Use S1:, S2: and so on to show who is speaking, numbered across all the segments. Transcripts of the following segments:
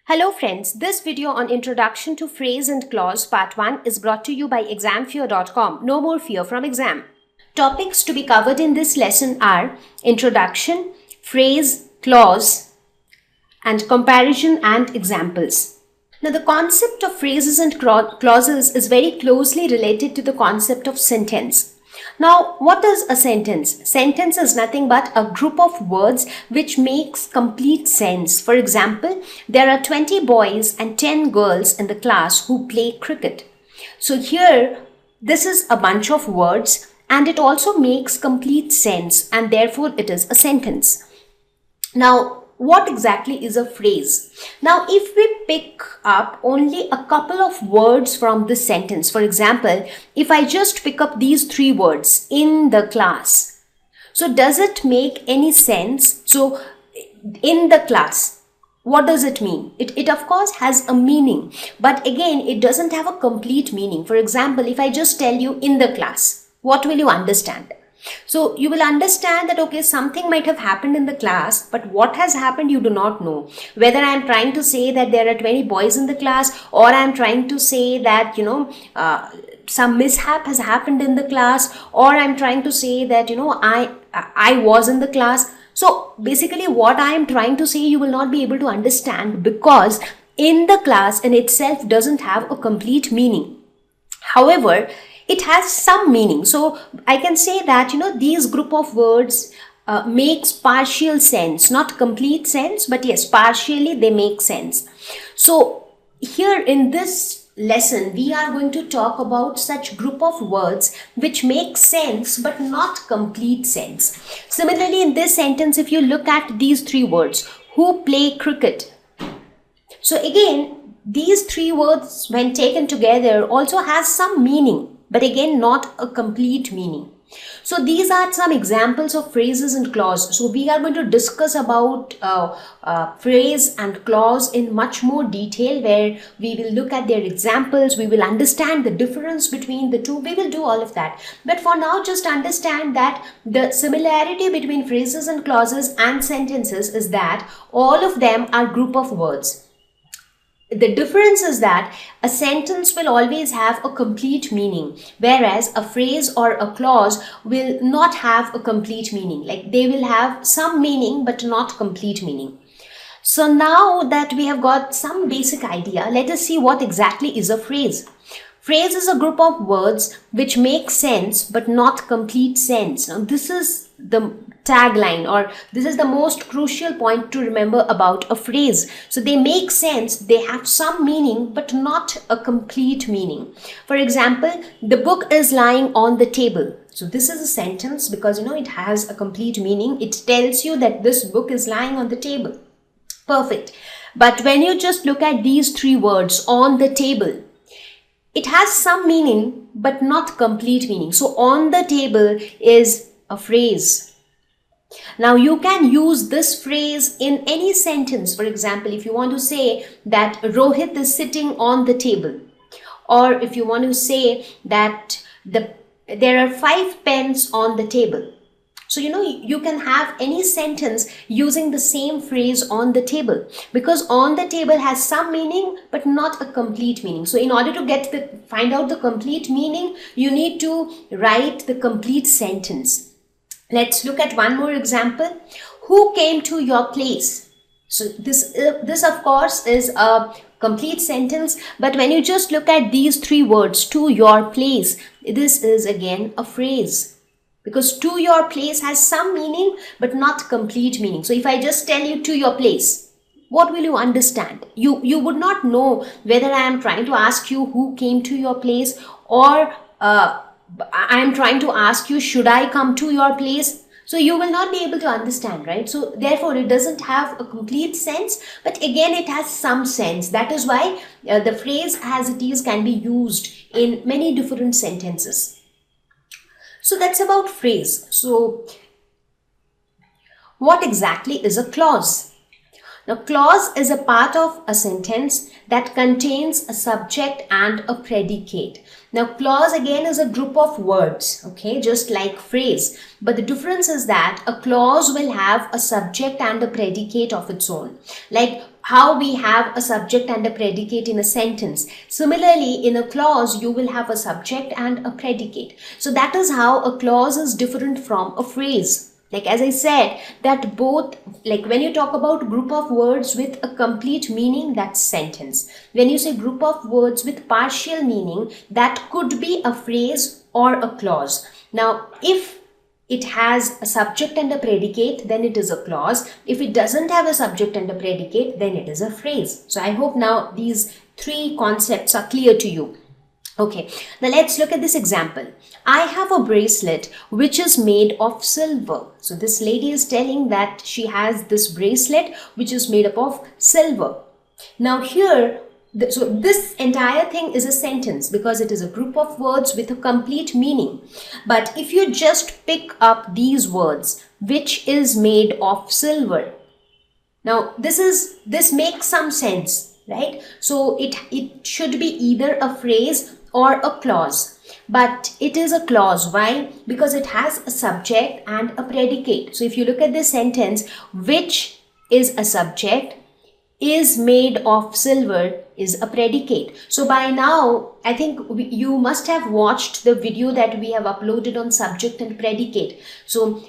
S1: Hello friends, this video on Introduction to Phrase and Clause Part 1 is brought to you by examfear.com. No more fear from exam. Topics to be covered in this lesson are Introduction, Phrase, Clause, and Comparison and Examples. Now the concept of phrases and clauses is very closely related to the concept of sentence. Now, what is a sentence? Sentence is nothing but a group of words which makes complete sense. For example, there are 20 boys and 10 girls in the class who play cricket. So here, this is a bunch of words and it also makes complete sense and therefore it is a sentence. Now, what exactly is a phrase? Now, if we pick up only a couple of words from this sentence, for example, if I just pick up these three words, in the class, so does it make any sense? So, in the class, what does it mean? It of course has a meaning, but again, it doesn't have a complete meaning. For example, if I just tell you in the class, what will you understand? So you will understand that, okay, something might have happened in the class, but what has happened you do not know. Whether I am trying to say that there are 20 boys in the class, or I am trying to say that, some mishap has happened in the class, or I am trying to say that, I was in the class. So basically what I am trying to say you will not be able to understand, because in the class in itself doesn't have a complete meaning. However, it has some meaning. So I can say that, these group of words makes partial sense, not complete sense, but yes, partially they make sense. So here in this lesson, we are going to talk about such group of words which make sense but not complete sense. Similarly, in this sentence, if you look at these three words, who play cricket. So again, these three words when taken together also has some meaning, but again not a complete meaning. So these are some examples of phrases and clause. So we are going to discuss about phrase and clause in much more detail, where we will look at their examples, we will understand the difference between the two, we will do all of that. But for now, just understand that the similarity between phrases and clauses and sentences is that all of them are group of words. The difference is that a sentence will always have a complete meaning, whereas a phrase or a clause will not have a complete meaning. Like they will have some meaning but not complete meaning. So now that we have got some basic idea, let us see what exactly is a phrase. Phrase is a group of words which make sense but not complete sense. Now this is the tagline, or this is the most crucial point to remember about a phrase. So they make sense, they have some meaning but not a complete meaning. For example, the book is lying on the table. So this is a sentence because it has a complete meaning. It tells you that this book is lying on the table. Perfect. But when you just look at these three words, on the table, it has some meaning but not complete meaning. So on the table is a phrase. Now you can use this phrase in any sentence. For example, if you want to say that Rohit is sitting on the table, or if you want to say that there are 5 pens on the table. So, you can have any sentence using the same phrase on the table, because on the table has some meaning but not a complete meaning. So in order to find out the complete meaning, you need to write the complete sentence. Let's look at one more example. Who came to your place? So this of course is a complete sentence, but when you just look at these three words, to your place, this is again a phrase, because to your place has some meaning but not complete meaning. So if I just tell you to your place, what will you understand? You would not know whether I am trying to ask you who came to your place, or I am trying to ask you, should I come to your place? So you will not be able to understand, right? So therefore it doesn't have a complete sense, but again it has some sense. That is why the phrase as it is can be used in many different sentences. So that's about phrase. So what exactly is a clause? Now, clause is a part of a sentence that contains a subject and a predicate. Now, clause again is a group of words, okay, just like phrase. But the difference is that a clause will have a subject and a predicate of its own. Like, how we have a subject and a predicate in a sentence. Similarly, in a clause, you will have a subject and a predicate. So that is how a clause is different from a phrase. Like as I said, that both, like when you talk about group of words with a complete meaning, that's sentence. When you say group of words with partial meaning, that could be a phrase or a clause. Now, if it has a subject and a predicate, then it is a clause. If it doesn't have a subject and a predicate, then it is a phrase. So I hope now these three concepts are clear to you. Okay, now let's look at this example. I have a bracelet which is made of silver. So this lady is telling that she has this bracelet which is made up of silver. Now here, so this entire thing is a sentence because it is a group of words with a complete meaning. But if you just pick up these words, which is made of silver. Now this makes some sense, right? So it should be either a phrase or a clause. But it is a clause. Why? Because it has a subject and a predicate. So if you look at this sentence, which is a subject, is made of silver is a predicate. So by now, I think you must have watched the video that we have uploaded on subject and predicate. So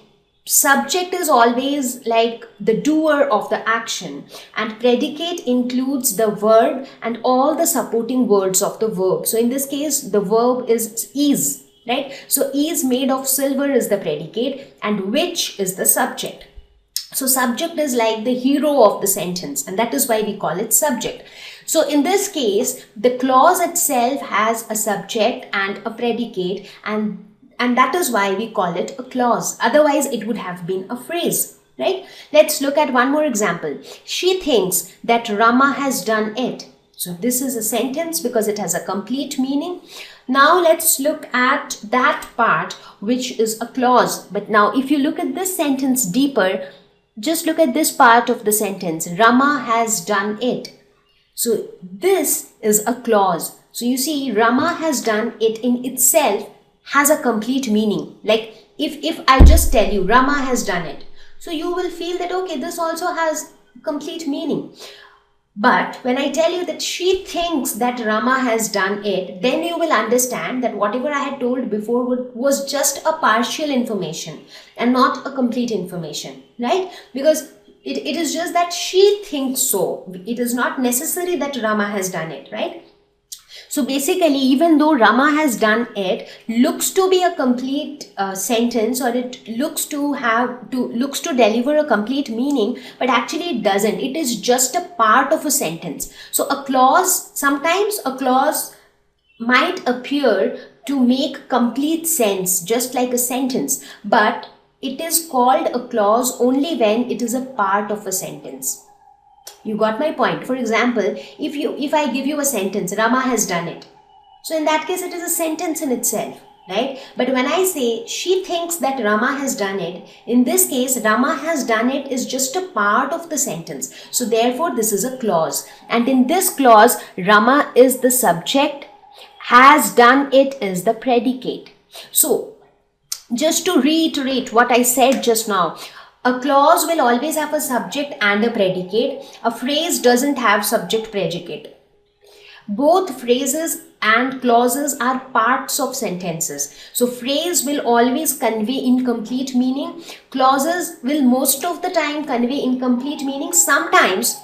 S1: subject is always like the doer of the action, and predicate includes the verb and all the supporting words of the verb. So in this case, the verb is, right? So is made of silver is the predicate and which is the subject. So subject is like the hero of the sentence, and that is why we call it subject. So in this case, the clause itself has a subject and a predicate, and that is why we call it a clause. Otherwise, it would have been a phrase, right? Let's look at one more example. She thinks that Rama has done it. So this is a sentence because it has a complete meaning. Now let's look at that part which is a clause. But now if you look at this sentence deeper, just look at this part of the sentence. Rama has done it. So this is a clause. So you see, Rama has done it in itself has a complete meaning. Like if I just tell you Rama has done it, so you will feel that okay, this also has complete meaning. But when I tell you that she thinks that Rama has done it, then you will understand that whatever I had told before was just a partial information and not a complete information, right? Because it is just that she thinks so. It is not necessary that Rama has done it, right? So basically, even though Rama has done it, looks to be a complete sentence, or it looks to deliver a complete meaning, but actually it doesn't. It is just a part of a sentence. So a clause, sometimes a clause might appear to make complete sense, just like a sentence, but it is called a clause only when it is a part of a sentence. You got my point. For example, if I give you a sentence, Rama has done it. So in that case, it is a sentence in itself, right? But when I say she thinks that Rama has done it, in this case, Rama has done it is just a part of the sentence. So therefore, this is a clause. And in this clause, Rama is the subject, has done it is the predicate. So just to reiterate what I said just now, a clause will always have a subject and a predicate. A phrase doesn't have subject predicate. Both phrases and clauses are parts of sentences. So phrase will always convey incomplete meaning. Clauses will most of the time convey incomplete meaning. Sometimes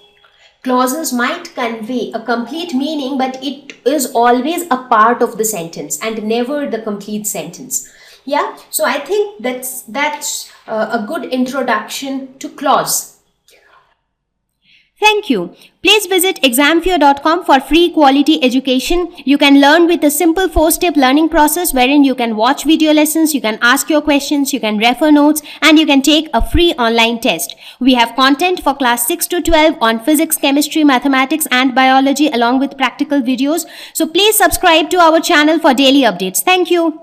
S1: clauses might convey a complete meaning, but it is always a part of the sentence and never the complete sentence. Yeah, so I think that's a good introduction to clause. Thank you. Please visit examfear.com for free quality education. You can learn with a simple 4-step learning process wherein you can watch video lessons, you can ask your questions, you can refer notes, and you can take a free online test. We have content for class 6 to 12 on physics, chemistry, mathematics, and biology along with practical videos. So please subscribe to our channel for daily updates. Thank you.